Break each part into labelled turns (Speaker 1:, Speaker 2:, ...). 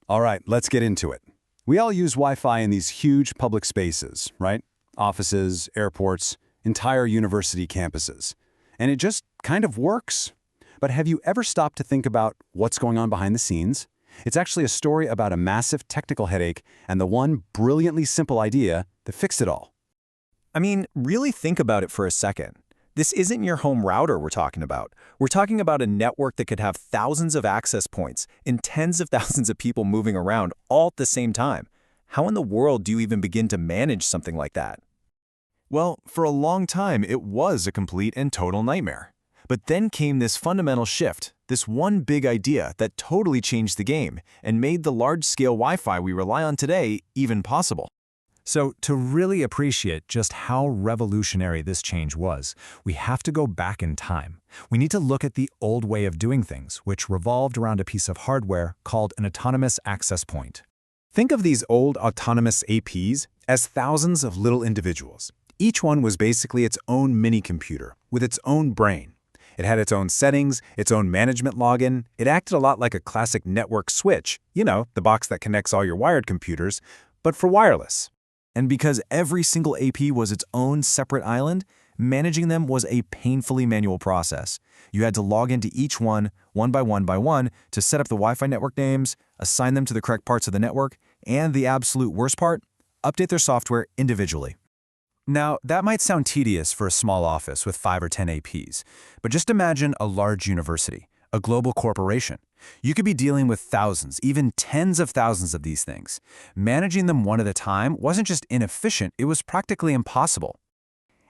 Speaker 1: All right, let's get into it. We all use Wi-Fi in these huge public spaces, right? Offices, airports, entire university campuses. And it just kind of works. But have you ever stopped to think about what's going on behind the scenes? It's actually a story about a massive technical headache and the one brilliantly simple idea that fixed it all.
Speaker 2: I mean, really think about it for a second. This isn't your home router we're talking about. We're talking about a network that could have thousands of access points and tens of thousands of people moving around all at the same time. How in the world do you even begin to manage something like that?
Speaker 3: Well, for a long time, it was a complete and total nightmare. But then came this fundamental shift, this one big idea that totally changed the game and made the large-scale Wi-Fi we rely on today even possible.
Speaker 4: So, to really appreciate just how revolutionary this change was, we have to go back in time. We need to look at the old way of doing things, which revolved around a piece of hardware called an autonomous access point.
Speaker 5: Think of these old autonomous APs as thousands of little individuals. Each one was basically its own mini-computer with its own brain. It had its own settings, its own management login. It acted a lot like a classic network switch, you know, the box that connects all your wired computers, but for wireless.
Speaker 3: And because every single AP was its own separate island, managing them was a painfully manual process. You had to log into each one by one, to set up the Wi-Fi network names, assign them to the correct parts of the network, and the absolute worst part, update their software individually.
Speaker 5: Now, that might sound tedious for a small office with 5 or 10 APs, but just imagine a large university, a global corporation. You could be dealing with thousands, even tens of thousands of these things. Managing them one at a time wasn't just inefficient, it was practically impossible.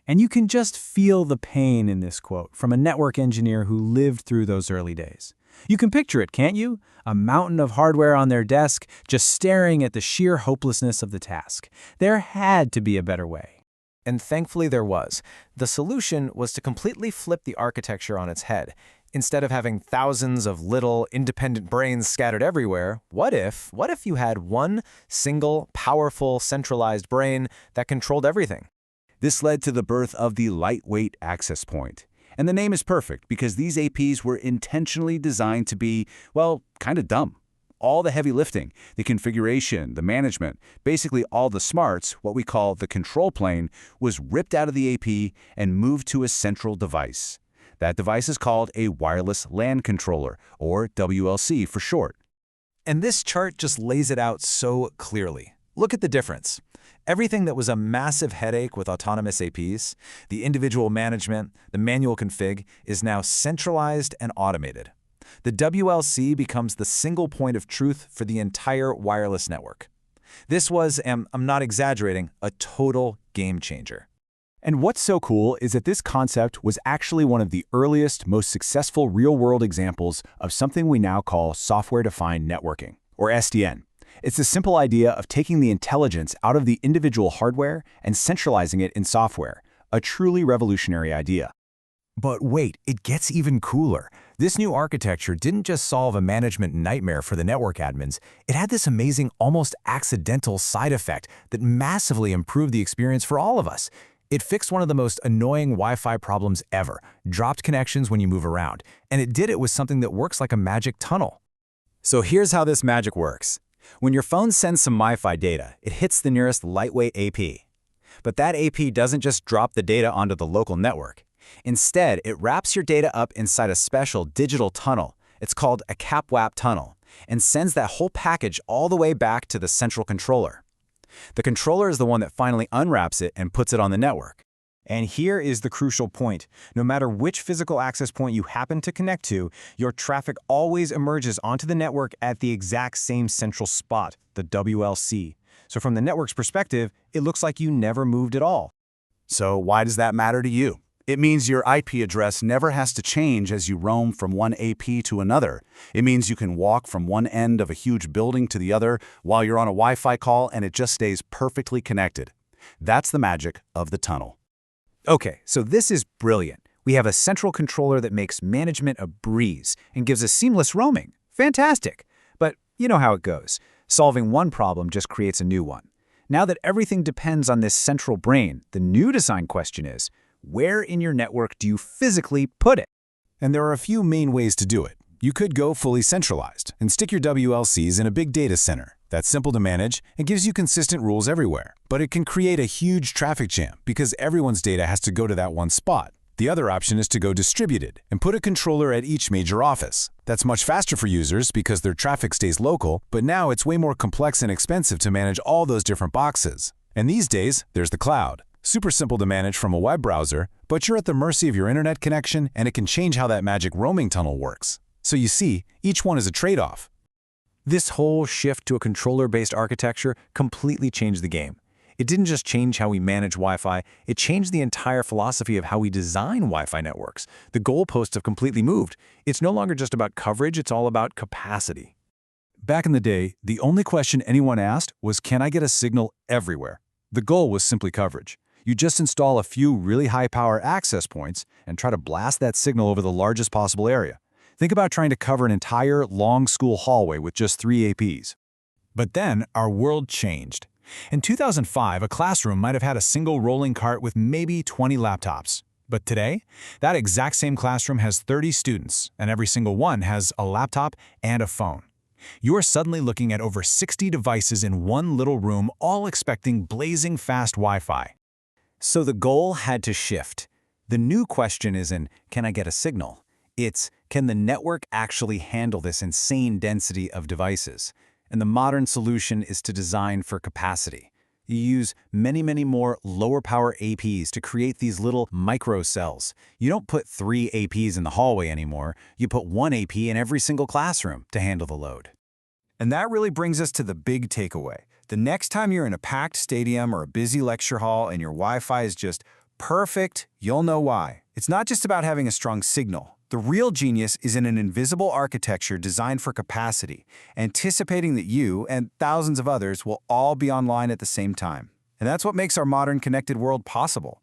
Speaker 4: And you can just feel the pain in this quote from a network engineer who lived through those early days. You can picture it, can't you? A mountain of hardware on their desk, just staring at the sheer hopelessness of the task. There had to be a better way.
Speaker 2: And thankfully there was. The solution was to completely flip the architecture on its head. Instead of having thousands of little independent brains scattered everywhere, what if you had one single, powerful, centralized brain that controlled everything?
Speaker 1: This led to the birth of the lightweight access point. And the name is perfect because these APs were intentionally designed to be, well, kind of dumb. All the heavy lifting, the configuration, the management, basically all the smarts, what we call the control plane, was ripped out of the AP and moved to a central device. That device is called a wireless LAN controller, or WLC for short.
Speaker 2: And this chart just lays it out so clearly. Look at the difference. Everything that was a massive headache with autonomous APs, the individual management, the manual config, is now centralized and automated. The WLC becomes the single point of truth for the entire wireless network. This was, and I'm not exaggerating, a total game changer.
Speaker 5: And what's so cool is that this concept was actually one of the earliest, most successful real-world examples of something we now call software-defined networking, or SDN. It's the simple idea of taking the intelligence out of the individual hardware and centralizing it in software, a truly revolutionary idea.
Speaker 4: But wait, it gets even cooler. This new architecture didn't just solve a management nightmare for the network admins, it had this amazing, almost accidental side effect that massively improved the experience for all of us. It fixed one of the most annoying Wi-Fi problems ever, dropped connections when you move around, and it did it with something that works like a magic tunnel.
Speaker 5: So here's how this magic works. When your phone sends some Wi-Fi data, it hits the nearest lightweight AP. But that AP doesn't just drop the data onto the local network. Instead, it wraps your data up inside a special digital tunnel. It's called a CAPWAP tunnel, and sends that whole package all the way back to the central controller. The controller is the one that finally unwraps it and puts it on the network.
Speaker 2: And here is the crucial point. No matter which physical access point you happen to connect to, your traffic always emerges onto the network at the exact same central spot, the WLC. So from the network's perspective, it looks like you never moved at all.
Speaker 1: So why does that matter to you? It means your IP address never has to change as you roam from one AP to another. It means you can walk from one end of a huge building to the other while you're on a Wi-Fi call and it just stays perfectly connected. That's the magic of the tunnel.
Speaker 5: Okay, so this is brilliant. We have a central controller that makes management a breeze and gives us seamless roaming. Fantastic! But you know how it goes. Solving one problem just creates a new one. Now that everything depends on this central brain, the new design question is, where in your network do you physically put it?
Speaker 1: And there are a few main ways to do it.
Speaker 4: You could go fully centralized and stick your WLCs in a big data center. That's simple to manage and gives you consistent rules everywhere. But it can create a huge traffic jam because everyone's data has to go to that one spot. The other option is to go distributed and put a controller at each major office. That's much faster for users because their traffic stays local, but now it's way more complex and expensive to manage all those different boxes. And these days, there's the cloud. Super simple to manage from a web browser, but you're at the mercy of your internet connection and it can change how that magic roaming tunnel works. So you see, each one is a trade-off.
Speaker 3: This whole shift to a controller-based architecture completely changed the game. It didn't just change how we manage Wi-Fi, it changed the entire philosophy of how we design Wi-Fi networks. The goalposts have completely moved. It's no longer just about coverage, it's all about capacity.
Speaker 1: Back in the day, the only question anyone asked was, can I get a signal everywhere? The goal was simply coverage. You just install a few really high-power access points and try to blast that signal over the largest possible area. Think about trying to cover an entire long school hallway with just 3 APs.
Speaker 5: But then our world changed. In 2005, a classroom might have had a single rolling cart with maybe 20 laptops. But today, that exact same classroom has 30 students, and every single one has a laptop and a phone. You are suddenly looking at over 60 devices in one little room, all expecting blazing fast Wi-Fi. So the goal had to shift. The new question isn't, can I get a signal? It's, can the network actually handle this insane density of devices? And the modern solution is to design for capacity. You use many more lower power APs to create these little micro cells. You don't put 3 APs in the hallway anymore. You put 1 AP in every single classroom to handle the load.
Speaker 3: And that really brings us to the big takeaway. The next time you're in a packed stadium or a busy lecture hall and your Wi-Fi is just perfect, you'll know why. It's not just about having a strong signal. The real genius is in an invisible architecture designed for capacity, anticipating that you and thousands of others will all be online at the same time. And that's what makes our modern connected world possible.